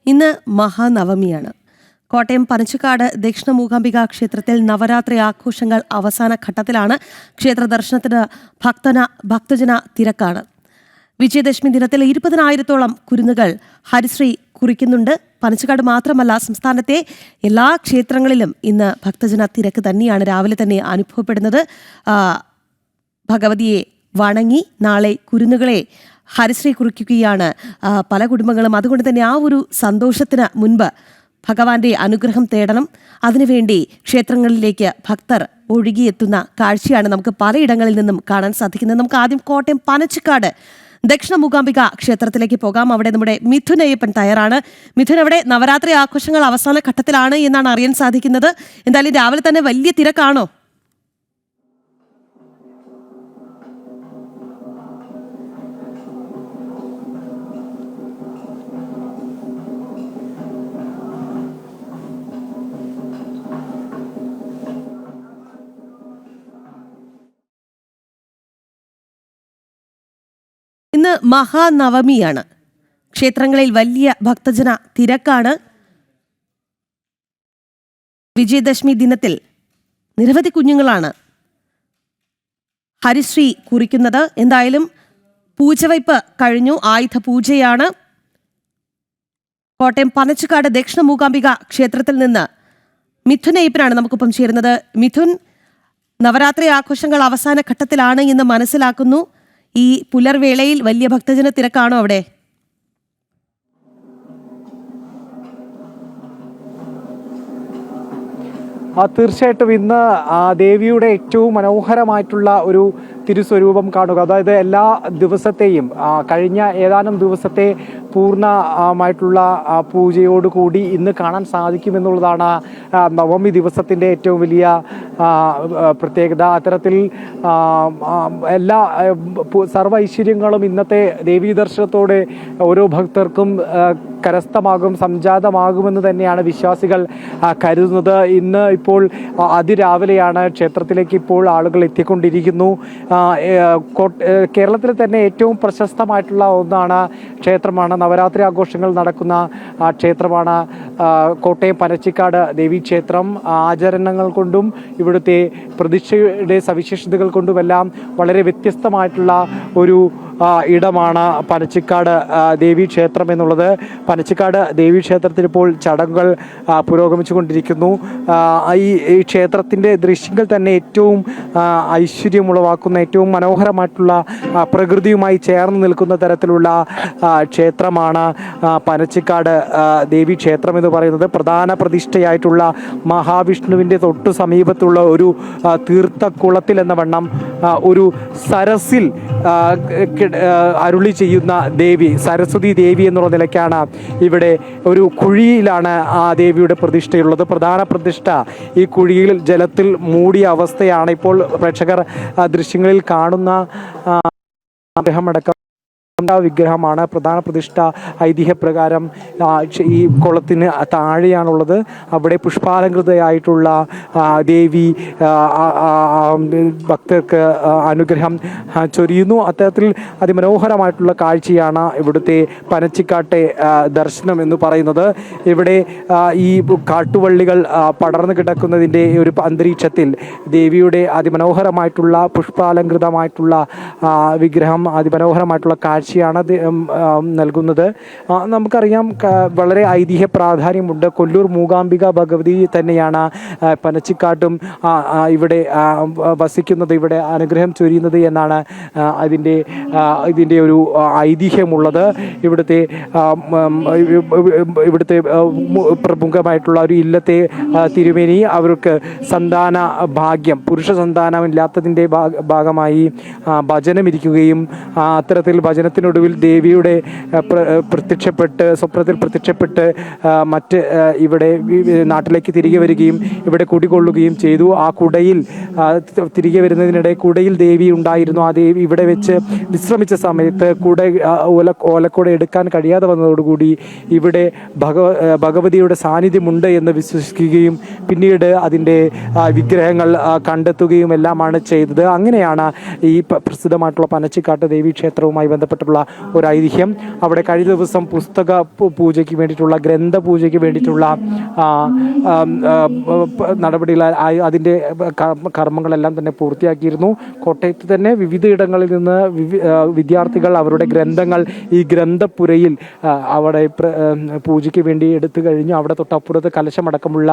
ഇന്ന് മഹാനവമിയാണ്. കോട്ടയം പനച്ചിക്കാട് ദക്ഷിണ മൂകാംബിക ക്ഷേത്രത്തിൽ നവരാത്രി ആഘോഷങ്ങൾ അവസാന ഘട്ടത്തിലാണ്. ക്ഷേത്ര ദർശനത്തിന് ഭക്തജന തിരക്കാണ്. വിജയദശമി ദിനത്തിൽ 20,000-ഓളം കുരുന്നുകൾ ഹരിശ്രീ കുറിക്കുന്നുണ്ട്. പനച്ചിക്കാട് മാത്രമല്ല, സംസ്ഥാനത്തെ എല്ലാ ക്ഷേത്രങ്ങളിലും ഇന്ന് ഭക്തജന തിരക്ക് തന്നെയാണ് രാവിലെ തന്നെ അനുഭവപ്പെടുന്നത്. ഭഗവതിയെ വണങ്ങി നാളെ കുരുന്നുകളെ ഹരിശ്രീ കുറിക്കുകയാണ് പല കുടുംബങ്ങളും. അതുകൊണ്ട് തന്നെ ആ ഒരു സന്തോഷത്തിന് മുൻപ് ഭഗവാന്റെ അനുഗ്രഹം തേടണം. അതിനുവേണ്ടി ക്ഷേത്രങ്ങളിലേക്ക് ഭക്തർ ഒഴുകിയെത്തുന്ന കാഴ്ചയാണ് നമുക്ക് പലയിടങ്ങളിൽ നിന്നും കാണാൻ സാധിക്കുന്നത്. നമുക്ക് ആദ്യം കോട്ടയം പനച്ചിക്കാട് ദക്ഷിണ മൂകാംബിക ക്ഷേത്രത്തിലേക്ക് പോകാം. അവിടെ നമ്മുടെ മിഥുൻ അയ്യപ്പൻ തയ്യാറാണ്. മിഥുൻ, അവിടെ നവരാത്രി ആഘോഷങ്ങൾ അവസാന ഘട്ടത്തിലാണ് എന്നാണ് അറിയാൻ സാധിക്കുന്നത്. എന്തായാലും രാവിലെ തന്നെ വലിയ തിരക്കാണോ? ഇന്ന് മഹാനവമിയാണ്. ക്ഷേത്രങ്ങളിൽ വലിയ ഭക്തജന തിരക്കാണ്. വിജയദശമി ദിനത്തിൽ നിരവധി കുഞ്ഞുങ്ങളാണ് ഹരിശ്രീ കുറിക്കുന്നത്. എന്തായാലും പൂജവയ്പ് കഴിഞ്ഞു, ആയുധ പൂജയാണ്. കോട്ടയം പനച്ചിക്കാട് ദക്ഷിണ മൂകാംബിക ക്ഷേത്രത്തിൽ നിന്ന് മിഥുൻ അയ്യപ്പനാണ് നമുക്കൊപ്പം ചേരുന്നത്. മിഥുൻ, നവരാത്രി ആഘോഷങ്ങൾ അവസാന ഘട്ടത്തിലാണ് എന്ന് മനസ്സിലാക്കുന്നു. ഈ പുലർവേളയിൽ വലിയ ഭക്തജന തിരക്കാണോ അവിടെ? തീർച്ചയായിട്ടും ഇന്ന് ദേവിയുടെ ഏറ്റവും മനോഹരമായിട്ടുള്ള ഒരു തിരുസ്വരൂപം കാണുക. അതായത് എല്ലാ ദിവസത്തെയും കഴിഞ്ഞ ഏതാനും ദിവസത്തെ പൂർണ്ണമായിട്ടുള്ള പൂജയോടുകൂടി ഇന്ന് കാണാൻ സാധിക്കുമെന്നുള്ളതാണ് നവമി ദിവസത്തിൻ്റെ ഏറ്റവും വലിയ പ്രത്യേകത. അത്തരത്തിൽ എല്ലാ സർവ്വ ഐശ്വര്യങ്ങളും ഇന്നത്തെ ദേവീ ദർശനത്തോടെ ഓരോ ഭക്തർക്കും കരസ്ഥമാകും, സംജാതമാകുമെന്ന് തന്നെയാണ് വിശ്വാസികൾ കരുതുന്നത്. ഇന്ന് ഇപ്പോൾ അതിരാവിലെയാണ് ക്ഷേത്രത്തിലേക്ക് ഇപ്പോൾ ആളുകൾ എത്തിക്കൊണ്ടിരിക്കുന്നു. കേരളത്തിൽ തന്നെ ഏറ്റവും പ്രശസ്തമായിട്ടുള്ള ഒന്നാണ് ക്ഷേത്രമാണ്, നവരാത്രി ആഘോഷങ്ങൾ നടക്കുന്ന ക്ഷേത്രമാണ് കോട്ടയം പനച്ചിക്കാട് ദേവീക്ഷേത്രം. ആചരണങ്ങൾ കൊണ്ടും ഇവിടുത്തെ പ്രതിഷ്ഠയുടെ സവിശേഷതകൾ കൊണ്ടുമെല്ലാം വളരെ വ്യത്യസ്തമായിട്ടുള്ള ഒരു ഇടമാണ് പനച്ചിക്കാട് ദേവീക്ഷേത്രം എന്നുള്ളത്. പനച്ചിക്കാട് ദേവീക്ഷേത്രത്തിൽ ഇപ്പോൾ ചടങ്ങുകൾ പുരോഗമിച്ചു കൊണ്ടിരിക്കുന്നു. ഈ ക്ഷേത്രത്തിൻ്റെ ദൃശ്യങ്ങൾ തന്നെ ഏറ്റവും ഐശ്വര്യമുളവാക്കുന്ന, ഏറ്റവും മനോഹരമായിട്ടുള്ള പ്രകൃതിയുമായി ചേർന്ന് നിൽക്കുന്ന തരത്തിലുള്ള ക്ഷേത്രമാണ് പനച്ചിക്കാട് ദേവീക്ഷേത്രം എന്ന് പറയുന്നത്. പ്രധാന പ്രതിഷ്ഠയായിട്ടുള്ള മഹാവിഷ്ണുവിൻ്റെ തൊട്ടു സമീപത്തുള്ള ഒരു തീർത്ഥക്കുളത്തിൽ എന്ന വണ്ണം ഒരു സരസിൽ അരുളി ചെയ്യുന്ന ദേവി, സരസ്വതി ദേവി എന്നുള്ള നിലയ്ക്കാണ് ഇവിടെ ഒരു കുഴിയിലാണ് ആ ദേവിയുടെ പ്രതിഷ്ഠയുള്ളത്. പ്രധാന പ്രതിഷ്ഠ ഈ കുഴിയിൽ ജലത്തിൽ മൂടിയ അവസ്ഥയാണ് ഇപ്പോൾ പ്രേക്ഷകർ ദൃശ്യങ്ങളിൽ കാണുന്ന അദ്ദേഹമടക്കം വിഗ്രഹമാണ്. പ്രധാന പ്രതിഷ്ഠ ഐതിഹ്യപ്രകാരം ഈ കുളത്തിന് താഴെയാണുള്ളത്. അവിടെ പുഷ്പാലങ്കൃതയായിട്ടുള്ള ദേവി ഭക്തർക്ക് അനുഗ്രഹം ചൊരിയുന്നു. അത്തരത്തിൽ അതിമനോഹരമായിട്ടുള്ള കാഴ്ചയാണ് ഇവിടുത്തെ പനച്ചിക്കാട്ടെ ദർശനം എന്ന് പറയുന്നത്. ഇവിടെ ഈ കാട്ടുവള്ളികൾ പടർന്നു കിടക്കുന്നതിൻ്റെ ഒരു അന്തരീക്ഷത്തിൽ ദേവിയുടെ അതിമനോഹരമായിട്ടുള്ള പുഷ്പാലങ്കൃതമായിട്ടുള്ള വിഗ്രഹം, അതിമനോഹരമായിട്ടുള്ള കാഴ്ച നൽകുന്നത്. നമുക്കറിയാം, വളരെ ഐതിഹ്യ പ്രാധാന്യമുണ്ട്. കൊല്ലൂർ മൂകാംബിക ഭഗവതി തന്നെയാണ് പനച്ചിക്കാട്ടും ഇവിടെ വസിക്കുന്നത്, ഇവിടെ അനുഗ്രഹം ചൊരിയുന്നത് എന്നാണ് ഇതിൻ്റെ ഒരു ഐതിഹ്യമുള്ളത്. ഇവിടുത്തെ പ്രമുഖമായിട്ടുള്ള ഒരു ഇല്ലത്തെ തിരുമേനി അവർക്ക് സന്താന ഭാഗ്യം, പുരുഷ സന്താനമില്ലാത്തതിൻ്റെ ഭാഗമായി ഭജനമിരിക്കുകയും അത്തരത്തിൽ ഭജനത്തിനൊടുവിൽ ദേവിയുടെ സ്വപ്നത്തിൽ പ്രത്യക്ഷപ്പെട്ട് മറ്റ് ഇവിടെ നാട്ടിലേക്ക് തിരികെ വരികയും ഇവിടെ കുടികൊള്ളുകയും ചെയ്തു. ആ കുടയിൽ തിരികെ വരുന്നതിനിടെ കുടയിൽ ദേവി ഉണ്ടായിരുന്നു. ആ ദേവി ഇവിടെ വെച്ച് വിശ്രമിച്ച സമയത്ത് ഓലക്കുട എടുക്കാൻ കഴിയാതെ വന്നതോടുകൂടി ഇവിടെ ഭഗവതിയുടെ സാന്നിധ്യമുണ്ട് എന്ന് വിശ്വസിക്കുകയും പിന്നീട് അതിൻ്റെ വിഗ്രഹങ്ങൾ കണ്ടെത്തുകയും എല്ലാമാണ് ചെയ്തത്. അങ്ങനെയാണ് ഈ പ്രസിദ്ധമായിട്ടുള്ള പനച്ചിക്കാട്ട് ദേവീക്ഷേത്രവുമായി ബന്ധപ്പെട്ടുള്ള പറഞ്ഞിട്ടുള്ള ഒരു ഐതിഹ്യം. അവിടെ കഴിഞ്ഞ ദിവസം പുസ്തക പൂജയ്ക്ക് വേണ്ടിയിട്ടുള്ള ഗ്രന്ഥ പൂജയ്ക്ക് വേണ്ടിയിട്ടുള്ള നടപടികൾ അതിൻ്റെ കർമ്മങ്ങളെല്ലാം തന്നെ പൂർത്തിയാക്കിയിരുന്നു. കോട്ടയത്ത് തന്നെ വിവിധ ഇടങ്ങളിൽ നിന്ന് വിദ്യാർത്ഥികൾ അവരുടെ ഗ്രന്ഥങ്ങൾ ഈ ഗ്രന്ഥപ്പുരയിൽ അവിടെ പൂജയ്ക്ക് വേണ്ടി എടുത്തു കഴിഞ്ഞു. അവിടെ തൊട്ടപ്പുറത്ത് കലശമടക്കമുള്ള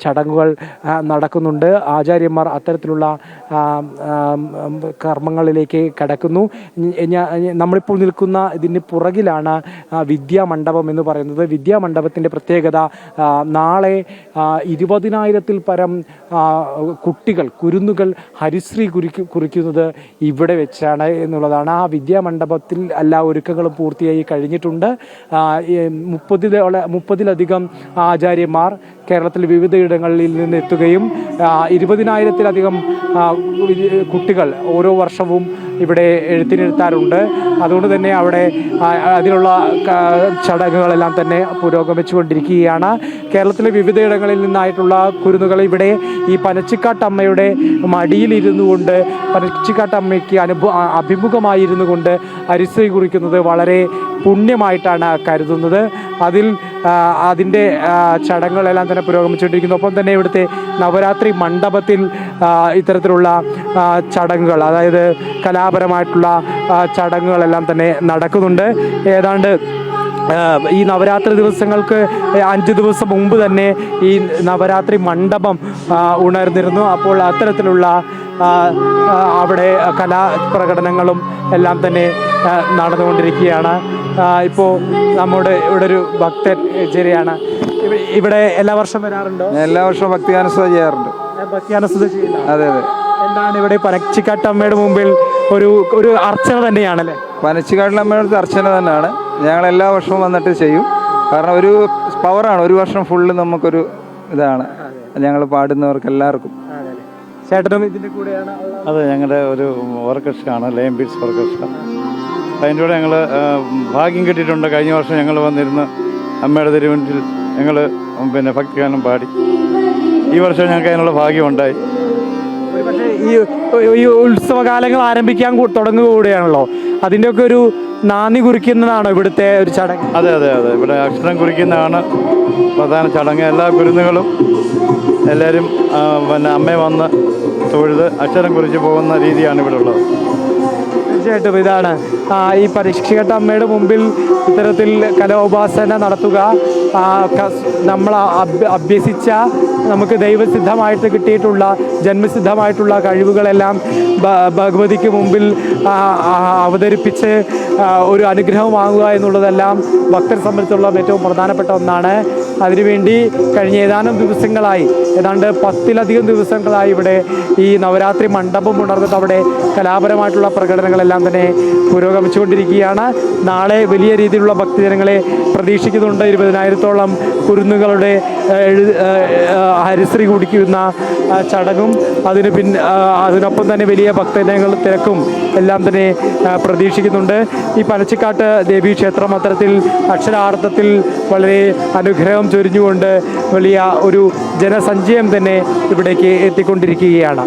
ചടങ്ങുകൾ നടക്കുന്നുണ്ട്. ആചാര്യന്മാർ അത്തരത്തിലുള്ള കർമ്മങ്ങളിലേക്ക് കടക്കുന്നു. നമ്മളിപ്പോൾ നിൽക്കുന്ന ഇതിന് പുറകിലാണ് വിദ്യാമണ്ഡപം എന്ന് പറയുന്നത്. വിദ്യാമണ്ഡപത്തിൻ്റെ പ്രത്യേകത നാളെ 20,000-ൽ പരം കുട്ടികൾ കുരുന്നുകൾ ഹരിശ്രീ കുറിക്കുന്നത് ഇവിടെ വെച്ചാണ് എന്നുള്ളതാണ്. ആ വിദ്യാമണ്ഡപത്തിൽ എല്ലാ ഒരുക്കങ്ങളും പൂർത്തിയായി കഴിഞ്ഞിട്ടുണ്ട്. 30-ലധികം ആചാര്യന്മാർ കേരളത്തിൽ വിവിധ ഇടങ്ങളിൽ നിന്ന് എത്തുകയും 20,000-ലധികം കുട്ടികൾ ഓരോ വർഷവും ഇവിടെ എഴുത്തിനിരുത്താറുണ്ട്. അതുകൊണ്ട് തന്നെ അവിടെ അതിനുള്ള ചടങ്ങുകളെല്ലാം തന്നെ പുരോഗമിച്ചുകൊണ്ടിരിക്കുകയാണ്. കേരളത്തിലെ വിവിധ ഇടങ്ങളിൽ നിന്നായിട്ടുള്ള കുരുന്നുകൾ ഇവിടെ ഈ പനച്ചിക്കാട്ടമ്മയുടെ മടിയിലിരുന്നു കൊണ്ട് പനച്ചിക്കാട്ടമ്മയ്ക്ക് അഭിമുഖമായിരുന്നു കൊണ്ട് ഹരിശ്രീ കുറിക്കുന്നത് വളരെ പുണ്യമായിട്ടാണ് കരുതുന്നത്. അതിൻ്റെ ചടങ്ങുകളെല്ലാം തന്നെ പുരോഗമിച്ചുകൊണ്ടിരിക്കുന്നു. ഒപ്പം തന്നെ ഇവിടുത്തെ നവരാത്രി മണ്ഡപത്തിൽ ഇത്തരത്തിലുള്ള ചടങ്ങുകൾ, അതായത് കലാപരമായിട്ടുള്ള ചടങ്ങുകളെല്ലാം തന്നെ നടക്കുന്നുണ്ട്. ഏതാണ്ട് ഈ നവരാത്രി ദിവസങ്ങൾക്ക് 5 ദിവസം മുമ്പ് തന്നെ ഈ നവരാത്രി മണ്ഡപം ഉണർന്നിരുന്നു. അപ്പോൾ അത്തരത്തിലുള്ള അവിടെ കലാപ്രകടനങ്ങളും എല്ലാം തന്നെ നടന്നുകൊണ്ടിരിക്കുകയാണ്. ഇപ്പോൾ നമ്മുടെ ഇവിടെ ഒരു ഭക്തൻ ശരിയാണ്. ഇവിടെ എല്ലാ വർഷം വരാറുണ്ടോ? എല്ലാ വർഷവും ഭക്തിഗാനസ്തുത ചെയ്യാറുണ്ട്. ഭക്തിഗാനസ്തുത ചെയ്യില്ല? അതെ അതെ. എന്താണ് ഇവിടെ പനച്ചിക്കാട്ടമ്മയുടെ മുമ്പിൽ ഒരു അർച്ചന തന്നെയാണല്ലേ? പനച്ചിക്കാട്ടമ്മയുടെ അർച്ചന തന്നെയാണ്. ഞങ്ങൾ എല്ലാ വർഷവും വന്നിട്ട് ചെയ്യും. കാരണം ഒരു പവറാണ്. ഒരു വർഷം ഫുള്ള് നമുക്കൊരു ഇതാണ് ഞങ്ങൾ പാടുന്നവർക്ക് എല്ലാവർക്കും. ചേട്ടനും ഇതിൻ്റെ കൂടെയാണ്? അതെ, ഞങ്ങളുടെ ഒരു ഓർക്കസ്ട്രയാണ്, ലയം ബീറ്റ്സ് ഓർക്കസ്ട്ര. അതിൻ്റെ കൂടെ ഞങ്ങൾ ഭാഗ്യം കിട്ടിയിട്ടുണ്ട്. കഴിഞ്ഞ വർഷം ഞങ്ങൾ വന്നിരുന്ന് അമ്മയുടെ തിരുവനന്തപുരത്തിൽ ഞങ്ങൾ ഭക്തിഗാനം പാടി. ഈ വർഷം ഞങ്ങൾക്ക് അതിനുള്ള ഭാഗ്യം ഉണ്ടായി. പക്ഷേ ഈ ഉത്സവകാലങ്ങൾ ആരംഭിക്കാൻ തുടങ്ങുക കൂടെയാണല്ലോ, അതിൻ്റെയൊക്കെ ഒരു നാന്ദി കുറിക്കുന്നതാണോ ഇവിടുത്തെ ഒരു ചടങ്ങ്? അതെ അതെ അതെ, ഇവിടെ അക്ഷരം കുറിക്കുന്നതാണ് പ്രധാന ചടങ്ങ്. എല്ലാ കുരുന്നുകളും എല്ലാവരും അമ്മയെ വന്ന് തൊഴുത് അക്ഷരം കുറിച്ച് പോകുന്ന രീതിയാണ് ഇവിടെ ഉള്ളത്. തീർച്ചയായിട്ടും ഇതാണ് ഈ പരീക്ഷിക്കട്ട അമ്മയുടെ മുമ്പിൽ ഇത്തരത്തിൽ കലോപാസന നടത്തുക. നമ്മൾ അഭ്യസിച്ച നമുക്ക് ദൈവസിദ്ധമായിട്ട് കിട്ടിയിട്ടുള്ള ജന്മസിദ്ധമായിട്ടുള്ള കഴിവുകളെല്ലാം ഭഗവതിക്ക് മുമ്പിൽ അവതരിപ്പിച്ച് ഒരു അനുഗ്രഹം വാങ്ങുക എന്നുള്ളതെല്ലാം ഭക്തരെ സംബന്ധിച്ചുള്ള ഏറ്റവും പ്രധാനപ്പെട്ട ഒന്നാണ്. അതിനുവേണ്ടി കഴിഞ്ഞ ഏതാനും ദിവസങ്ങളായി, ഏതാണ്ട് 10-ലധികം ദിവസങ്ങളായി ഇവിടെ ഈ നവരാത്രി മണ്ഡപം ഉണർന്നിട്ട് അവിടെ കലാപരമായിട്ടുള്ള പ്രകടനങ്ങളെല്ലാം തന്നെ പുരോഗമിച്ചുകൊണ്ടിരിക്കുകയാണ്. നാളെ വലിയ രീതിയിലുള്ള ഭക്തജനങ്ങളെ പ്രതീക്ഷിക്കുന്നുണ്ട്. 20,000-ഓളം കുരുന്നുകളുടെ ഹരിശ്രീ കുടിക്കുന്ന ചടങ്ങും അതിനൊപ്പം തന്നെ വലിയ ഭക്തജനങ്ങൾ തിരക്കും എല്ലാം തന്നെ പ്രതീക്ഷിക്കുന്നുണ്ട്. ഈ പനച്ചിക്കാട്ട് ദേവീക്ഷേത്രം അത്തരത്തിൽ അക്ഷരാർത്ഥത്തിൽ വളരെ അനുഗ്രഹം ചൊരിഞ്ഞുകൊണ്ട് വലിയ ഒരു ജനസഞ്ചയം തന്നെ ഇവിടേക്ക് എത്തിക്കൊണ്ടിരിക്കുകയാണ്.